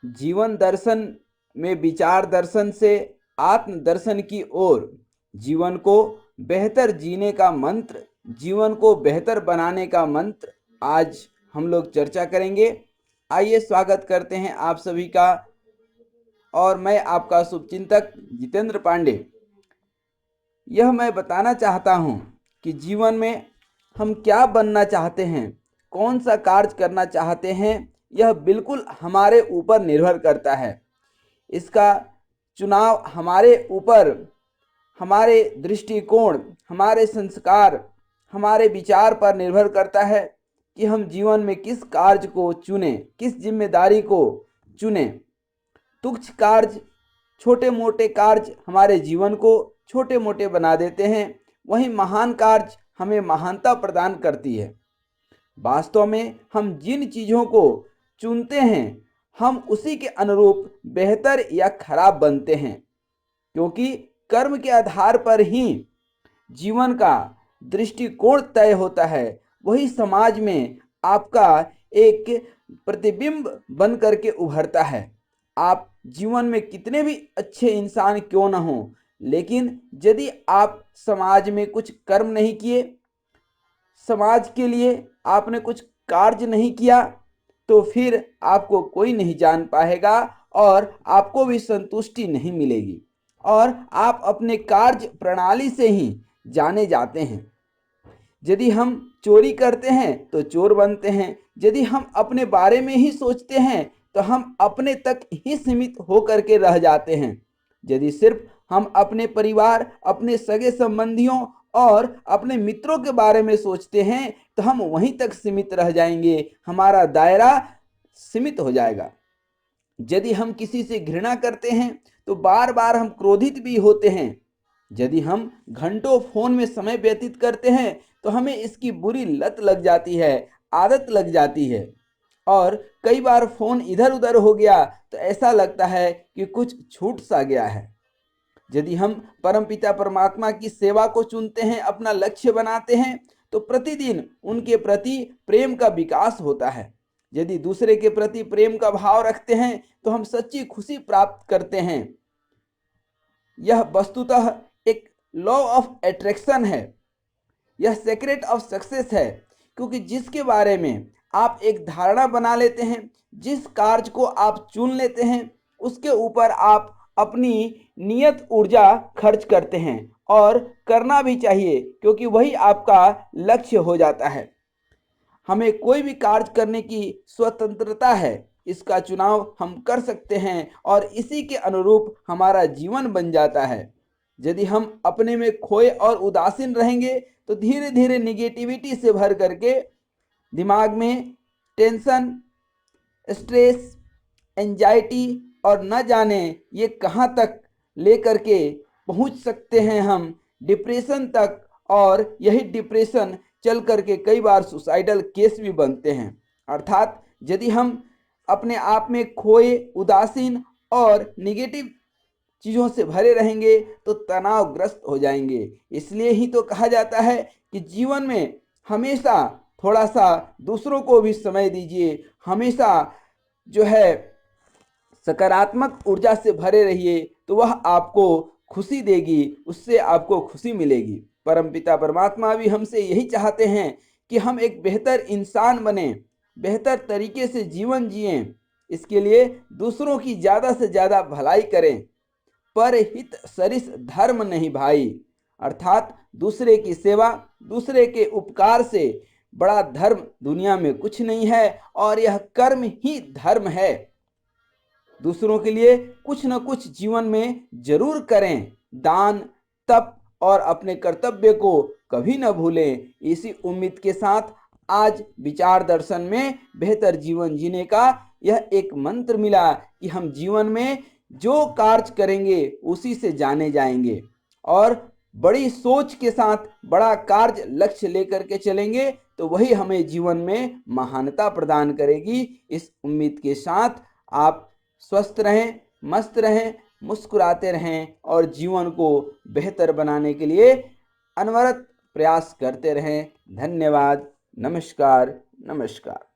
जीवन दर्शन में विचार दर्शन से आत्म दर्शन की ओर, जीवन को बेहतर जीने का मंत्र, जीवन को बेहतर बनाने का मंत्र आज हम लोग चर्चा करेंगे। आइए स्वागत करते हैं आप सभी का, और मैं आपका शुभचिंतक जितेंद्र पांडे। यह मैं बताना चाहता हूँ कि जीवन में हम क्या बनना चाहते हैं, कौन सा कार्य करना चाहते हैं, यह बिल्कुल हमारे ऊपर निर्भर करता है। इसका चुनाव हमारे ऊपर, हमारे दृष्टिकोण, हमारे संस्कार, हमारे विचार पर निर्भर करता है कि हम जीवन में किस कार्य को चुनें, किस जिम्मेदारी को चुनें। तुच्छ कार्य, छोटे मोटे कार्य हमारे जीवन को छोटे मोटे बना देते हैं, वहीं महान कार्य हमें महानता प्रदान करती है। वास्तव में हम जिन चीज़ों को चुनते हैं, हम उसी के अनुरूप बेहतर या खराब बनते हैं, क्योंकि कर्म के आधार पर ही जीवन का दृष्टिकोण तय होता है। वही समाज में आपका एक प्रतिबिंब बन करके उभरता है। आप जीवन में कितने भी अच्छे इंसान क्यों न हो, लेकिन यदि आप समाज में कुछ कर्म नहीं किए, समाज के लिए आपने कुछ कार्य नहीं किया, तो फिर आपको कोई नहीं जान पाएगा और आपको भी संतुष्टि नहीं मिलेगी, और आप अपने कार्य प्रणाली से ही जाने जाते हैं। यदि हम चोरी करते हैं तो चोर बनते हैं। यदि हम अपने बारे में ही सोचते हैं तो हम अपने तक ही सीमित होकर के रह जाते हैं। यदि सिर्फ हम अपने परिवार, अपने सगे संबंधियों और अपने मित्रों के बारे में सोचते हैं तो हम वहीं तक सीमित रह जाएंगे, हमारा दायरा सीमित हो जाएगा। यदि हम किसी से घृणा करते हैं तो बार बार हम क्रोधित भी होते हैं। यदि हम घंटों फोन में समय व्यतीत करते हैं तो हमें इसकी बुरी लत लग जाती है, आदत लग जाती है, और कई बार फोन इधर उधर हो गया तो ऐसा लगता है कि कुछ छूट सा गया है। यदि हम परमपिता परमात्मा की सेवा को चुनते हैं, अपना लक्ष्य बनाते हैं, तो प्रतिदिन उनके प्रति प्रेम का विकास होता है। यदि दूसरे के प्रति प्रेम का भाव रखते हैं तो हम सच्ची खुशी प्राप्त करते हैं। यह वस्तुतः एक लॉ ऑफ अट्रैक्शन है, यह सीक्रेट ऑफ सक्सेस है, क्योंकि जिसके बारे में आप एक धारणा बना लेते हैं, जिस कार्य को आप चुन लेते हैं, उसके ऊपर आप अपनी नियत ऊर्जा खर्च करते हैं, और करना भी चाहिए, क्योंकि वही आपका लक्ष्य हो जाता है। हमें कोई भी कार्य करने की स्वतंत्रता है, इसका चुनाव हम कर सकते हैं और इसी के अनुरूप हमारा जीवन बन जाता है। यदि हम अपने में खोए और उदासीन रहेंगे तो धीरे धीरे निगेटिविटी से भर करके दिमाग में टेंशन, स्ट्रेस, एंजाइटी और न जाने ये कहाँ तक ले करके पहुँच सकते हैं हम, डिप्रेशन तक, और यही डिप्रेशन चल करके कई बार सुसाइडल केस भी बनते हैं। अर्थात यदि हम अपने आप में खोए, उदासीन और निगेटिव चीज़ों से भरे रहेंगे तो तनावग्रस्त हो जाएंगे। इसलिए ही तो कहा जाता है कि जीवन में हमेशा थोड़ा सा दूसरों को भी समय दीजिए, हमेशा जो है सकारात्मक ऊर्जा से भरे रहिए, तो वह आपको खुशी देगी, उससे आपको खुशी मिलेगी। परमपिता परमात्मा भी हमसे यही चाहते हैं कि हम एक बेहतर इंसान बने, बेहतर तरीके से जीवन जिएं। इसके लिए दूसरों की ज़्यादा से ज़्यादा भलाई करें। परहित सरिस धर्म नहीं भाई, अर्थात दूसरे की सेवा, दूसरे के उपकार से बड़ा धर्म दुनिया में कुछ नहीं है, और यह कर्म ही धर्म है। दूसरों के लिए कुछ न कुछ जीवन में जरूर करें, दान, तप और अपने कर्तव्य को कभी न भूलें। इसी उम्मीद के साथ आज विचार दर्शन में बेहतर जीवन जीने का यह एक मंत्र मिला कि हम जीवन में जो कार्य करेंगे उसी से जाने जाएंगे, और बड़ी सोच के साथ बड़ा कार्य लक्ष्य लेकर के चलेंगे तो वही हमें जीवन में महानता प्रदान करेगी। इस उम्मीद के साथ आप स्वस्थ रहें, मस्त रहें, मुस्कुराते रहें और जीवन को बेहतर बनाने के लिए अनवरत प्रयास करते रहें। धन्यवाद। नमस्कार। नमस्कार।